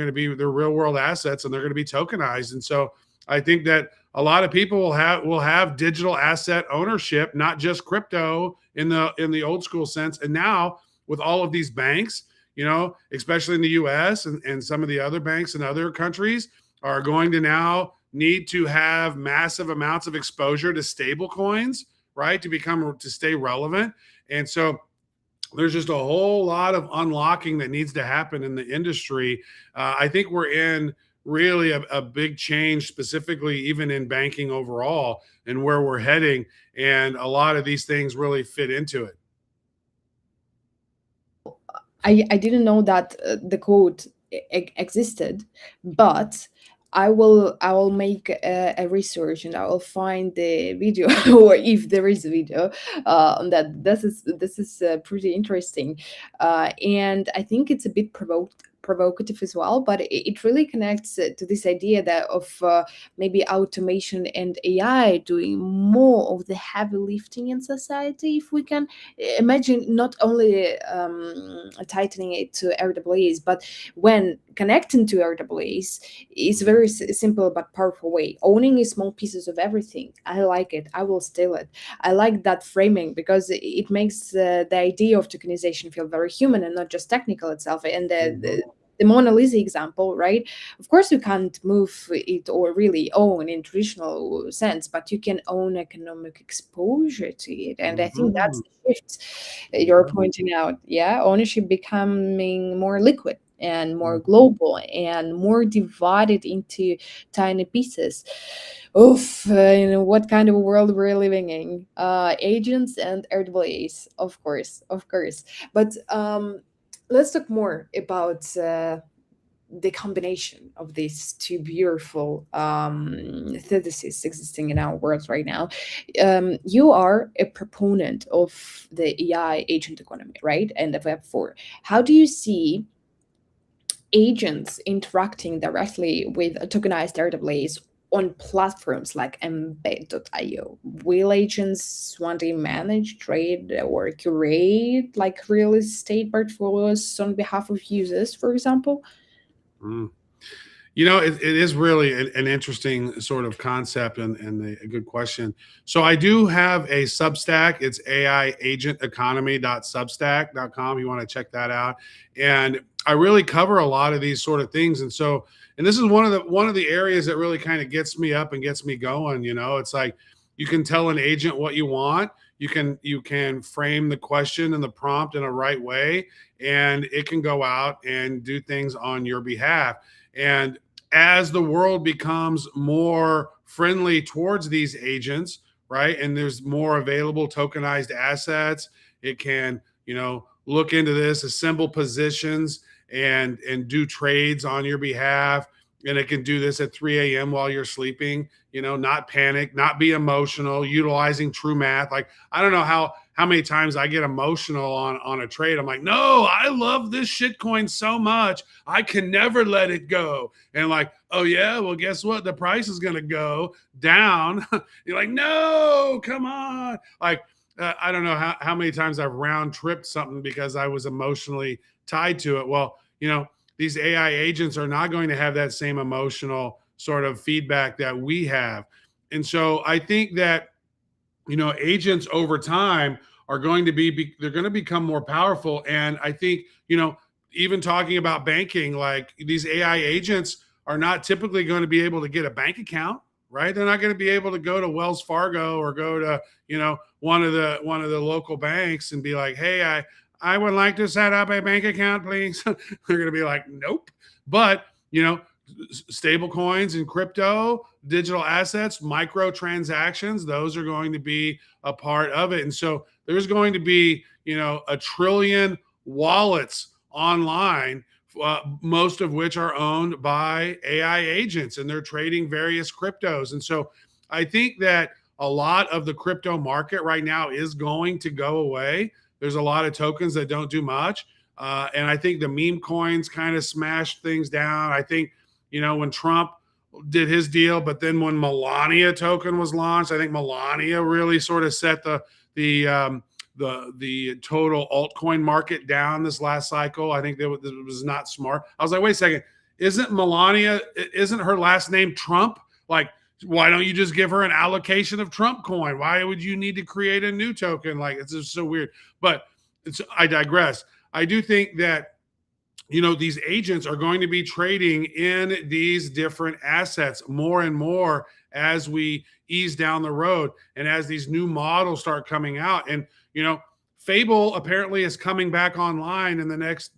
real world assets, and they're going to be tokenized. And so I think that a lot of people will have digital asset ownership, not just crypto in the old school sense. And now with all of these banks, especially in the US and some of the other banks in other countries are going to now need to have massive amounts of exposure to stable coins, right? To stay relevant. And so there's just a whole lot of unlocking that needs to happen in the industry. I think we're in really a big change, specifically even in banking overall and where we're heading. And a lot of these things really fit into it. I didn't know that the code existed, but I will make a research and I will find the video or if there is a video on that. This is pretty interesting, and I think it's a bit provocative as well, but it really connects to this idea that of maybe automation and AI doing more of the heavy lifting in society. If we can imagine not only tightening it to RWAs, but when connecting to RWAs is a very simple but powerful way. Owning small pieces of everything. I like it. I will steal it. I like that framing because it makes the idea of tokenization feel very human and not just technical itself. And the Mona Lisa example, right? Of course, you can't move it or really own in traditional sense, but you can own economic exposure to it, and I think that's Mhm. the shift you're Yeah. pointing out. Yeah, ownership becoming more liquid and more Mhm. global and more divided into tiny pieces. Oof, what kind of world we're living in? Agents and RWAs, of course, of course. But let's talk more about the combination of these two beautiful theses existing in our world right now. You are a proponent of the AI agent economy, right? And the Web4. How do you see agents interacting directly with tokenized RWAs on platforms like embed.io? Will agents one day manage, trade, or curate like real estate portfolios on behalf of users, for example? Mm. It is really an interesting sort of concept and a good question. So I do have a Substack. It's aiagenteconomy.substack.com. You want to check that out. And I really cover a lot of these sort of things. And this is one of the areas that really kind of gets me up and gets me going. It's like you can tell an agent what you want. You can frame the question and the prompt in a right way, and it can go out and do things on your behalf. And as the world becomes more friendly towards these agents, right, and there's more available tokenized assets, it can, look into this, assemble positions, and do trades on your behalf. And it can do this at 3 a.m. while you're sleeping, not panic, not be emotional, utilizing true math. Like, I don't know how many times I get emotional on a trade. I'm like, no, I love this shitcoin so much. I can never let it go. And like, oh yeah, well, guess what? The price is gonna go down. You're like, no, come on. Like, I don't know how many times I've round tripped something because I was emotionally tied to it. Well, these AI agents are not going to have that same emotional sort of feedback that we have. And so I think that, agents over time are going to they're going to become more powerful. And I think, even talking about banking, like these AI agents are not typically going to be able to get a bank account, right? They're not going to be able to go to Wells Fargo or go to, one of the local banks and be like, hey, I would like to set up a bank account, please. They're going to be like, nope. But, stable coins and crypto, digital assets, microtransactions, those are going to be a part of it. And so there's going to be, a trillion wallets online, most of which are owned by AI agents, and they're trading various cryptos. And so I think that a lot of the crypto market right now is going to go away. There's a lot of tokens that don't do much. And I think the meme coins kind of smashed things down. I think, when Trump did his deal, but then when Melania token was launched, I think Melania really sort of set the total altcoin market down this last cycle. I think that was not smart. I was like, wait a second, isn't Melania? Isn't her last name Trump? Like, why don't you just give her an allocation of Trump coin? Why would you need to create a new token? Like, it's just so weird. But I digress. I do think that these agents are going to be trading in these different assets more and more as we ease down the road and as these new models start coming out. And Fable apparently is coming back online in the next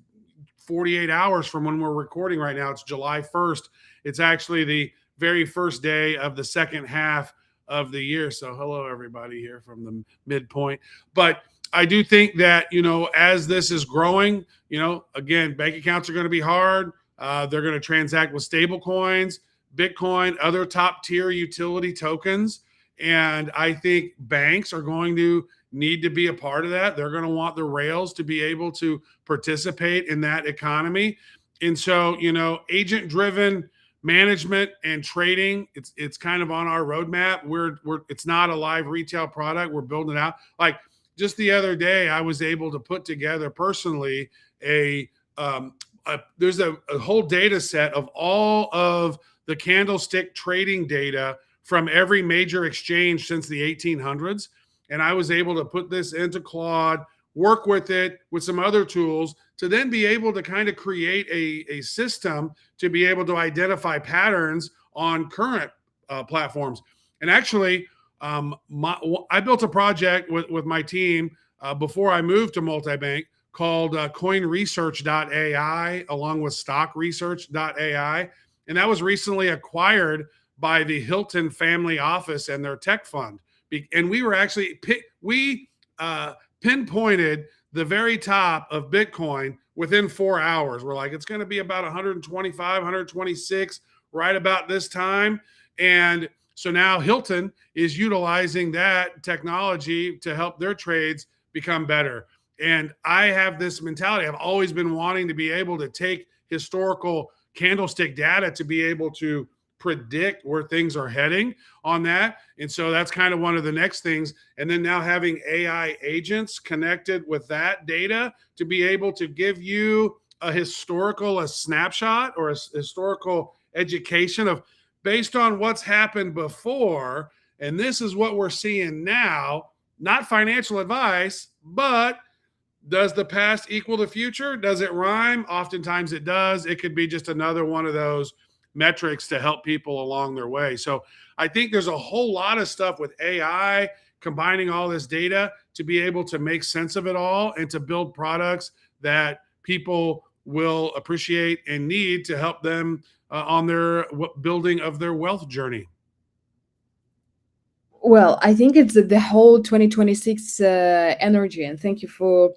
48 hours from when we're recording right now. It's July 1st. It's actually the very first day of the second half of the year. So hello, everybody here from the midpoint. But I do think that, as this is growing, again, bank accounts are going to be hard. They're going to transact with stable coins, Bitcoin, other top tier utility tokens. And I think banks are going to need to be a part of that. They're going to want the rails to be able to participate in that economy. And so, agent driven management and trading, it's kind of on our roadmap. It's not a live retail product. We're building it out. Like just the other day, I was able to put together personally there's a whole data set of all of the candlestick trading data from every major exchange since the 1800s. And I was able to put this into Claude, work with it with some other tools to then be able to kind of create a system to be able to identify patterns on current platforms. And actually, I built a project with my team before I moved to Multibank called coinresearch.ai along with stockresearch.ai. And that was recently acquired by the Hilton family office and their tech fund. And we were actually, pinpointed the very top of Bitcoin within 4 hours. We're like, it's going to be about 125, 126 right about this time. And so now Hilton is utilizing that technology to help their trades become better. And I have this mentality. I've always been wanting to be able to take historical candlestick data to be able to predict where things are heading on that. And so that's kind of one of the next things. And then now having AI agents connected with that data to be able to give you a snapshot or a historical education of based on what's happened before. And this is what we're seeing now, not financial advice, but does the past equal the future? Does it rhyme? Oftentimes it does. It could be just another one of those metrics to help people along their way. So I think there's a whole lot of stuff with AI, combining all this data to be able to make sense of it all and to build products that people will appreciate and need to help them on their building of their wealth journey. Well, I think it's the whole 2026 energy, and thank you for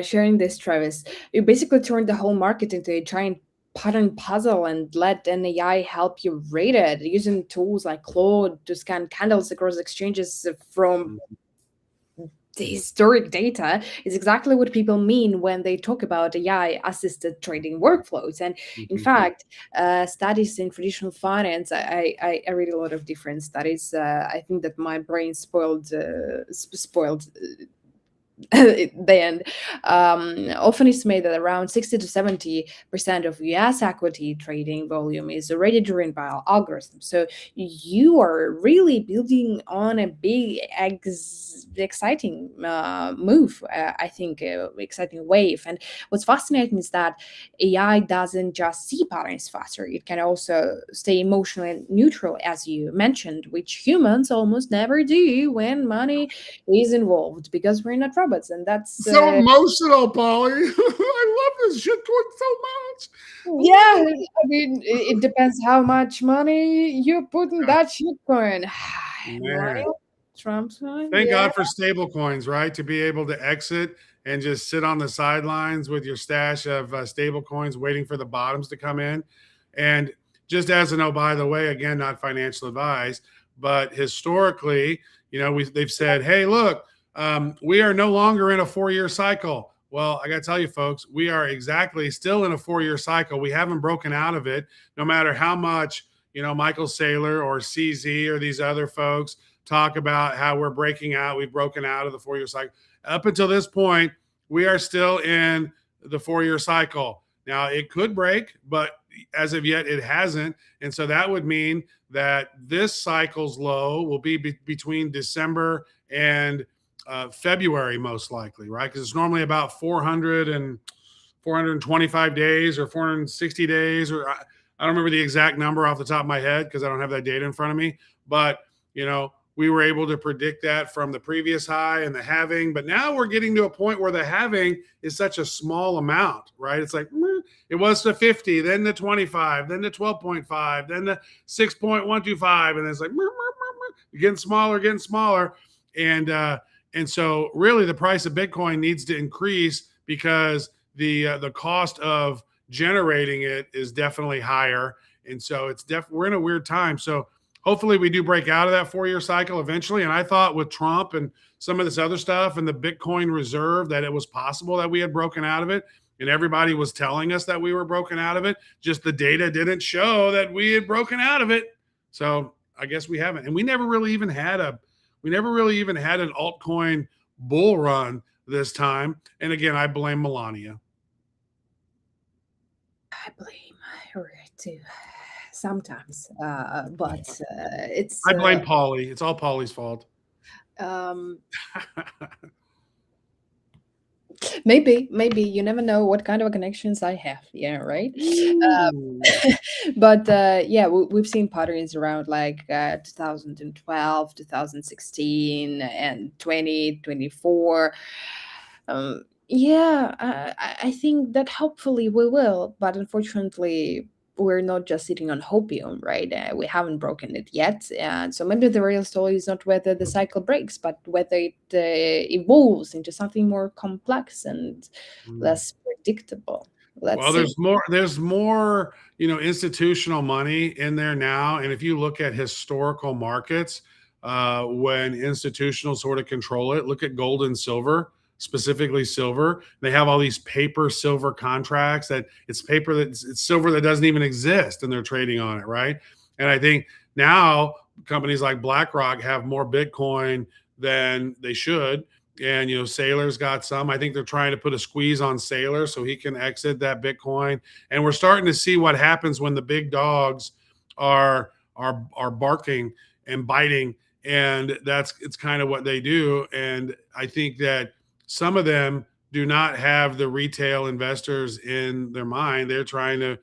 sharing this, Travis. You basically turned the whole market into a giant pattern puzzle and let an AI help you rate it using tools like Claude to scan candles across exchanges from the historic data is exactly what people mean when they talk about AI assisted trading workflows. And in fact, studies in traditional finance, I read a lot of different studies. I think that my brain spoiled then often estimate that around 60 to 70% of US equity trading volume is already driven by algorithms. So you are really building on a big exciting move, I think, exciting wave. And what's fascinating is that AI doesn't just see patterns faster, it can also stay emotionally neutral, as you mentioned, which humans almost never do when money is involved because we're not robots. And that's so emotional, Polly. I love this shit so much. Yeah, I mean, it depends how much money you put in that shitcoin. Trump's one. Thank God for stable coins, right? To be able to exit and just sit on the sidelines with your stash of stable coins waiting for the bottoms to come in. And just as a note, by the way, again, not financial advice, but historically, they've said, hey, look, we are no longer in a 4-year cycle. Well, I got to tell you, folks, we are exactly still in a 4-year cycle. We haven't broken out of it, no matter how much, Michael Saylor or CZ or these other folks talk about how we're breaking out. We've broken out of the 4-year cycle. Up until this point, we are still in the 4-year cycle. Now, it could break, but as of yet, it hasn't. And so that would mean that this cycle's low will be between December and February, most likely, right? Because it's normally about 425 days or 460 days, or I don't remember the exact number off the top of my head because I don't have that data in front of me. But, we were able to predict that from the previous high and the halving. But now we're getting to a point where the halving is such a small amount, right? It's like it was to 50, then to 25, then to 12.5, then to 6.125, and it's like getting smaller, and so really the price of Bitcoin needs to increase because the cost of generating it is definitely higher, and so we're in a weird time. So hopefully we do break out of that 4-year cycle eventually. And I thought with Trump and some of this other stuff and the Bitcoin reserve that it was possible that we had broken out of it. And everybody was telling us that we were broken out of it. Just the data didn't show that we had broken out of it. So I guess we haven't. And we never really even had an altcoin bull run this time. And again, I blame Melania. I blame her too sometimes, but it's I blame Paulie. It's all Paulie's fault. Maybe you never know what kind of connections I have. Yeah, right. But yeah, we've seen patterns around like 2012, 2016, and 2024. Yeah, I think that hopefully we will, but unfortunately, we're not just sitting on hopium, right? We haven't broken it yet, and so maybe the real story is not whether the cycle breaks, but whether it evolves into something more complex and less predictable. Let's Well, see. there's more, institutional money in there now. And if you look at historical markets, when institutional sort of control it, look at gold and silver, specifically silver. They have all these paper silver contracts that it's silver that doesn't even exist, and they're trading on it, right? And I think now companies like BlackRock have more Bitcoin than they should, and Saylor's got some. I think they're trying to put a squeeze on Saylor so he can exit that Bitcoin. And we're starting to see what happens when the big dogs are barking and biting, and it's kind of what they do. And I think that some of them do not have the retail investors in their mind. They're trying to.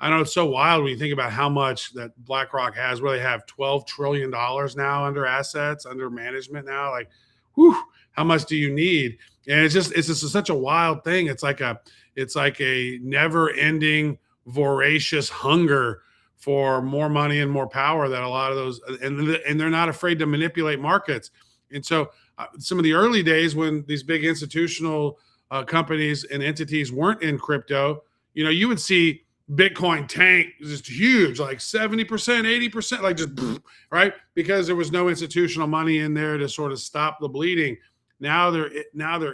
I know it's so wild when you think about how much that BlackRock has. Where they have $12 trillion now under management now. Like, whew, how much do you need? And it's just such a wild thing. It's like a never ending voracious hunger for more money and more power that a lot of those, and they're not afraid to manipulate markets. And so some of the early days when these big institutional companies and entities weren't in crypto, you would see Bitcoin tank just huge, like 70%, 80%, like just right, because there was no institutional money in there to sort of stop the bleeding. Now there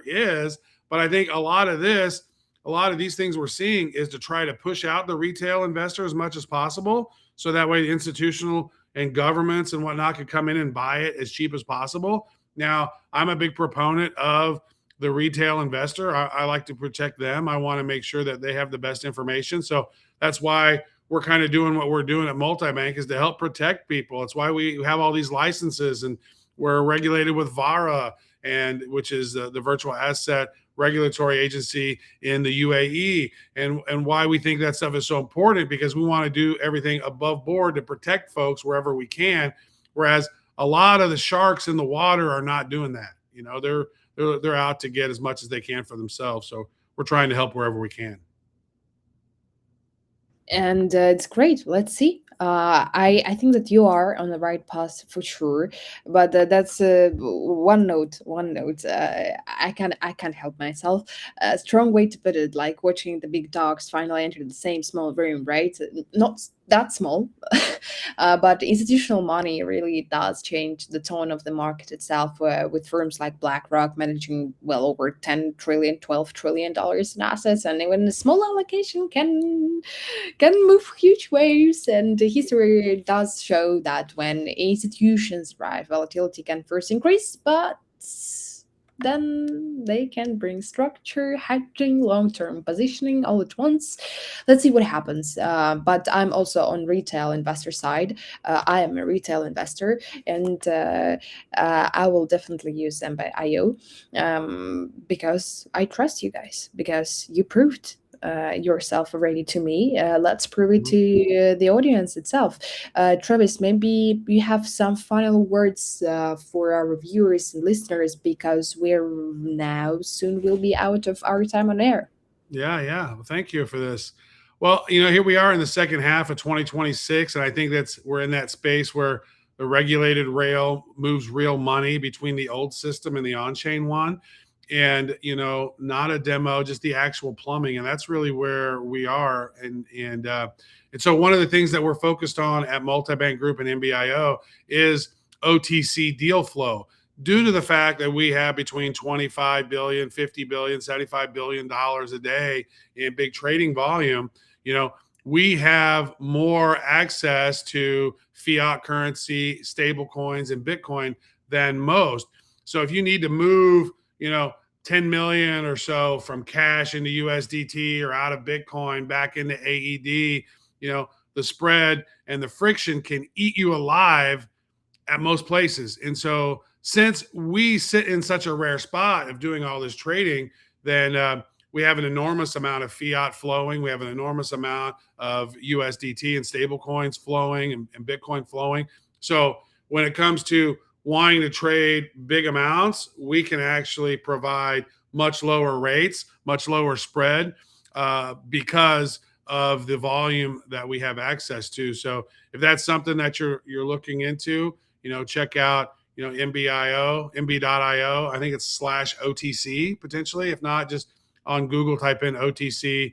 is, but I think a lot of these things we're seeing is to try to push out the retail investor as much as possible, so that way the institutional and governments and whatnot could come in and buy it as cheap as possible. Now, I'm a big proponent of the retail investor. I like to protect them. I want to make sure that they have the best information. So that's why we're kind of doing what we're doing at Multibank, is to help protect people. It's why we have all these licenses, and we're regulated with VARA, and which is the virtual asset regulatory agency in the UAE, and why we think that stuff is so important, because we want to do everything above board to protect folks wherever we can. Whereas a lot of the sharks in the water are not doing that. They're out to get as much as they can for themselves. So we're trying to help wherever we can. And it's great. Let's see. I think that you are on the right path for sure, but that's one note. I can't help myself. A strong way to put it, like watching the big dogs finally enter the same small room, right? Not that small, but institutional money really does change the tone of the market itself. With firms like BlackRock managing well over 10 trillion, $12 trillion in assets, and even a small allocation can move huge waves. And the history does show that when institutions rise, volatility can first increase, but then they can bring structure, hedging, long-term positioning all at once. Let's see what happens. But I'm also on retail investor side. I am a retail investor, and I will definitely use them by IO, because I trust you guys, because you proved yourself already to me. Let's prove it Mhm. to the audience itself. Travis, maybe you have some final words for our viewers and listeners because we're now soon will be out of our time on air. Yeah, yeah. Well, thank you for this. Well, here we are in the second half of 2026, and I think we're in that space where the regulated rail moves real money between the old system and the on-chain one. And not a demo, just the actual plumbing, and that's really where we are. And so one of the things that we're focused on at Multibank Group and MBIO is OTC deal flow, due to the fact that we have between 25 billion, 50 billion, 75 billion dollars a day in big trading volume. We have more access to fiat currency, stable coins, and Bitcoin than most. So if you need to move, 10 million or so from cash into USDT or out of Bitcoin back into AED, the spread and the friction can eat you alive at most places. And so, since we sit in such a rare spot of doing all this trading, then we have an enormous amount of fiat flowing. We have an enormous amount of USDT and stable coins flowing and Bitcoin flowing. So, when it comes to wanting to trade big amounts, we can actually provide much lower rates, much lower spread because of the volume that we have access to. So, if that's something that you're looking into, check out, MBIO, I think it's slash OTC potentially. If not, just on Google, type in OTC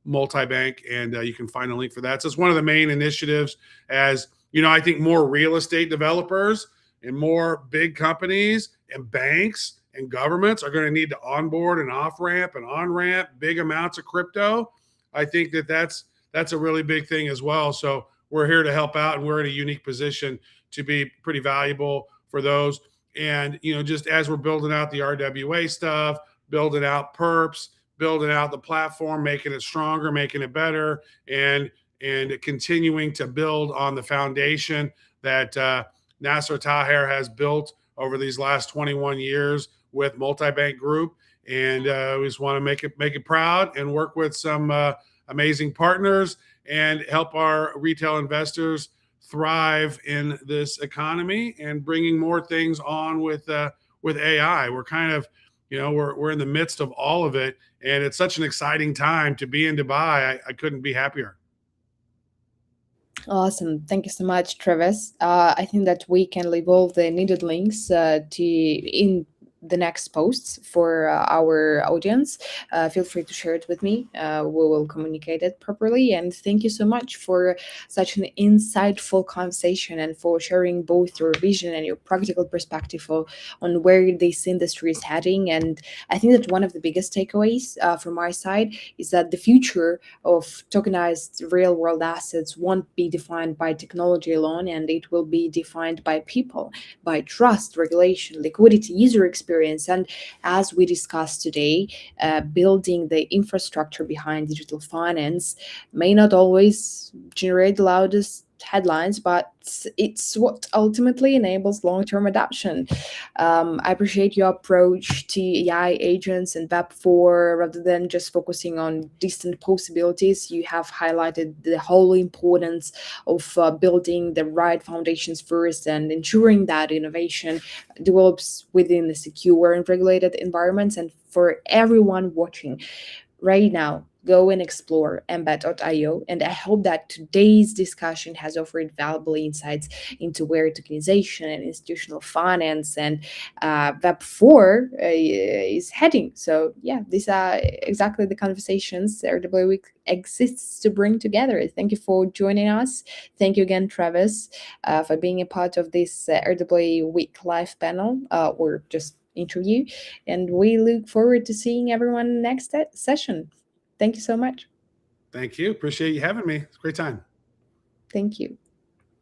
multibank, and you can find a link for that. So it's one of the main initiatives. As I think more real estate developers and more big companies and banks and governments are going to need to onboard and off ramp and on ramp big amounts of crypto. I think that's a really big thing as well. So we're here to help out, and we're in a unique position to be pretty valuable for those. And just as we're building out the RWA stuff, building out perps, building out the platform, making it stronger, making it better, and continuing to build on the foundation that Nasser Taher has built over these last 21 years with Multibank Group. And we just want to make it proud and work with some amazing partners and help our retail investors thrive in this economy and bringing more things on with AI. We're kind of, we're in the midst of all of it, and it's such an exciting time to be in Dubai. I couldn't be happier. Awesome. Thank you so much, Travis. I think that we can leave all the needed links to in the next posts for our audience. Feel free to share it with me. We will communicate it properly. And thank you so much for such an insightful conversation and for sharing both your vision and your practical perspective on where this industry is heading. And I think that one of the biggest takeaways from my side is that the future of tokenized real world assets won't be defined by technology alone, and it will be defined by people, by trust, regulation, liquidity, user experience. And as we discussed today, building the infrastructure behind digital finance may not always generate the loudest headlines, but it's what ultimately enables long-term adoption. I appreciate your approach to AI agents and Web4 rather than just focusing on distant possibilities. You have highlighted the whole importance of building the right foundations first and ensuring that innovation develops within the secure and regulated environments. And for everyone watching right now, go and explore embed.io. And I hope that today's discussion has offered valuable insights into where tokenization and institutional finance and Web4 is heading. So, yeah, these are exactly the conversations RWA Week exists to bring together. Thank you for joining us. Thank you again, Travis, for being a part of this RWA Week live panel or just interview. And we look forward to seeing everyone next session. Thank you so much. Thank you. Appreciate you having me. It's a great time. Thank you.